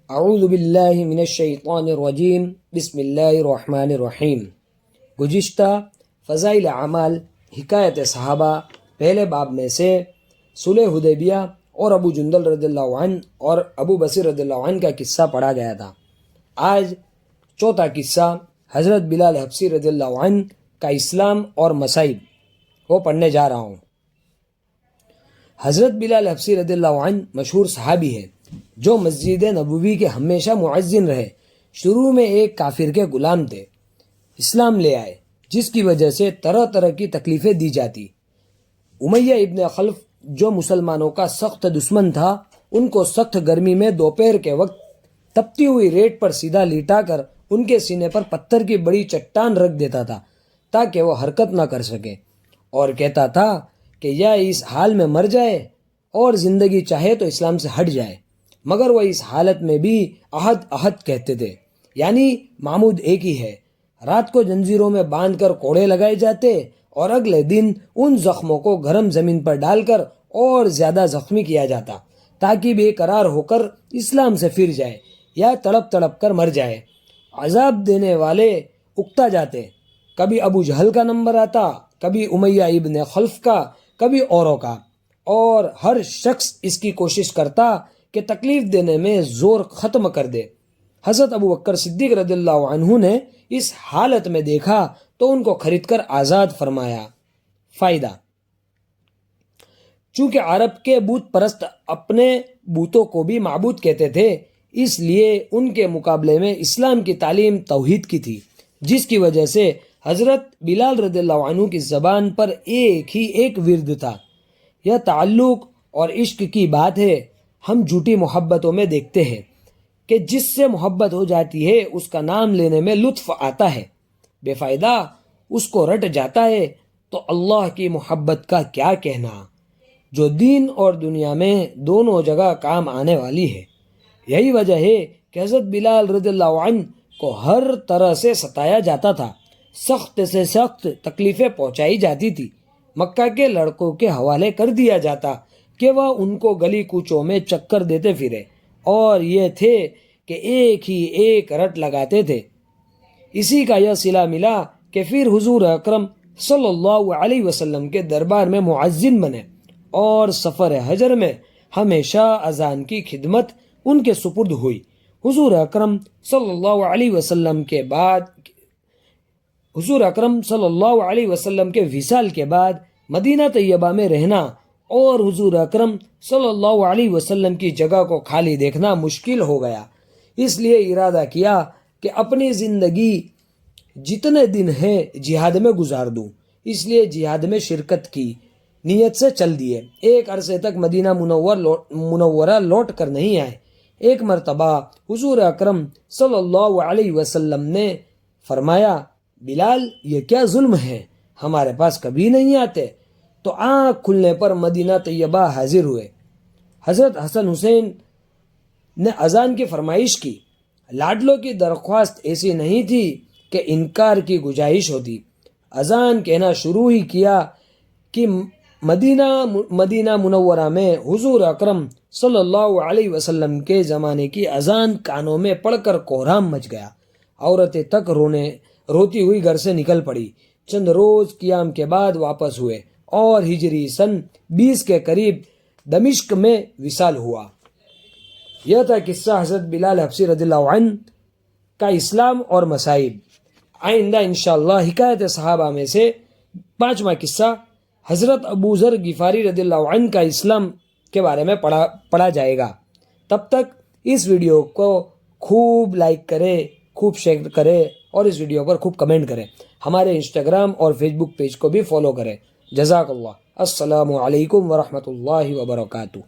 اعوذ باللہ من الشیطان الرجیم بسم اللہ الرحمن الرحیم۔ گزشتہ فضائل اعمال حکایت صحابہ پہلے باب میں سے صلح حدیبیہ اور ابو جندل رضی اللہ عنہ اور ابو بصیر رضی اللہ عنہ کا قصہ پڑھا گیا تھا۔ آج چوتھا قصہ حضرت بلال حبشی رضی اللہ عنہ کا اسلام اور مصائب وہ پڑھنے جا رہا ہوں۔ حضرت بلال حبشی رضی اللہ عنہ مشہور صحابی ہے جو مسجد نبوی کے ہمیشہ معزن رہے۔ شروع میں ایک کافر کے غلام تھے، اسلام لے آئے جس کی وجہ سے طرح طرح کی تکلیفیں دی جاتی۔ امیہ ابن خلف جو مسلمانوں کا سخت دشمن تھا، ان کو سخت گرمی میں دوپہر کے وقت تپتی ہوئی ریت پر سیدھا لیٹا کر ان کے سینے پر پتھر کی بڑی چٹان رکھ دیتا تھا تاکہ وہ حرکت نہ کر سکے، اور کہتا تھا کہ یا اس حال میں مر جائے اور زندگی چاہے تو اسلام سے ہٹ جائے، مگر وہ اس حالت میں بھی احد احد کہتے تھے، یعنی معبود ایک ہی ہے۔ رات کو جنزیروں میں باندھ کر کوڑے لگائے جاتے اور اگلے دن ان زخموں کو گرم زمین پر ڈال کر اور زیادہ زخمی کیا جاتا تاکہ بے قرار ہو کر اسلام سے پھر جائے یا تڑپ تڑپ کر مر جائے۔ عذاب دینے والے اکتا جاتے، کبھی ابو جہل کا نمبر آتا، کبھی امیہ ابن خلف کا، کبھی اوروں کا، اور ہر شخص اس کی کوشش کرتا کہ تکلیف دینے میں زور ختم کر دے۔ حضرت ابو بکر صدیق رضی اللہ عنہ نے اس حالت میں دیکھا تو ان کو خرید کر آزاد فرمایا۔ فائدہ: چونکہ عرب کے بت پرست اپنے بتوں کو بھی معبود کہتے تھے، اس لیے ان کے مقابلے میں اسلام کی تعلیم توحید کی تھی، جس کی وجہ سے حضرت بلال رضی اللہ عنہ کی زبان پر ایک ہی ایک ورد تھا۔ یہ تعلق اور عشق کی بات ہے۔ ہم جھوٹی محبتوں میں دیکھتے ہیں کہ جس سے محبت ہو جاتی ہے اس کا نام لینے میں لطف آتا ہے، بے فائدہ اس کو رٹ جاتا ہے، تو اللہ کی محبت کا کیا کہنا، جو دین اور دنیا میں دونوں جگہ کام آنے والی ہے۔ یہی وجہ ہے کہ حضرت بلال رضی اللہ عنہ کو ہر طرح سے ستایا جاتا تھا، سخت سے سخت تکلیفیں پہنچائی جاتی تھی، مکہ کے لڑکوں کے حوالے کر دیا جاتا کہ وہ ان کو گلی کوچوں میں چکر دیتے پھرے، اور یہ تھے کہ ایک ہی ایک رٹ لگاتے تھے۔ اسی کا یہ صلہ ملا کہ پھر حضور اکرم صلی اللہ علیہ وسلم کے دربار میں معزن بنے، اور سفر حجر میں ہمیشہ اذان کی خدمت ان کے سپرد ہوئی۔ حضور اکرم صلی اللہ علیہ وسلم کے وصال کے بعد مدینہ طیبہ میں رہنا اور حضور اکرم صلی اللہ علیہ وسلم کی جگہ کو خالی دیکھنا مشکل ہو گیا۔ اس لیے ارادہ کیا کہ اپنی زندگی جتنے دن ہے جہاد میں گزار دوں، اس لیے جہاد میں شرکت کی نیت سے چل دیے۔ ایک عرصے تک مدینہ منورہ لوٹ کر نہیں آئے۔ ایک مرتبہ حضور اکرم صلی اللہ علیہ وسلم نے فرمایا، بلال یہ کیا ظلم ہے، ہمارے پاس کبھی نہیں آتے؟ تو آنکھ کھلنے پر مدینہ طیبہ حاضر ہوئے۔ حضرت حسن حسین نے اذان کی فرمائش کی۔ لاڈلوں کی درخواست ایسی نہیں تھی کہ انکار کی گنجائش ہوتی۔ اذان کہنا شروع ہی کیا کہ مدینہ منورہ میں حضور اکرم صلی اللہ علیہ وسلم کے زمانے کی اذان کانوں میں پڑھ کر کوہرام مچ گیا۔ عورتیں تک روتی ہوئی گھر سے نکل پڑی۔ چند روز قیام کے بعد واپس ہوئے اور ہجری سن 20 کے قریب دمشق میں وصال ہوا۔ یہ تھا قصہ حضرت بلال حبشی رضی اللہ عنہ کا اسلام اور مصائب۔ آئندہ انشاءاللہ حکایت صحابہ میں سے 5واں قصہ حضرت ابو ذر غفاری رضی اللہ عنہ کا اسلام کے بارے میں پڑھا جائے گا۔ تب تک اس ویڈیو کو خوب لائک کرے، خوب شیئر کرے، اور اس ویڈیو پر خوب کمنٹ کرے۔ ہمارے انسٹاگرام اور فیس بک پیج کو بھی فالو کرے۔ جزاک اللہ۔ السلام علیکم ورحمۃ اللہ وبرکاتہ۔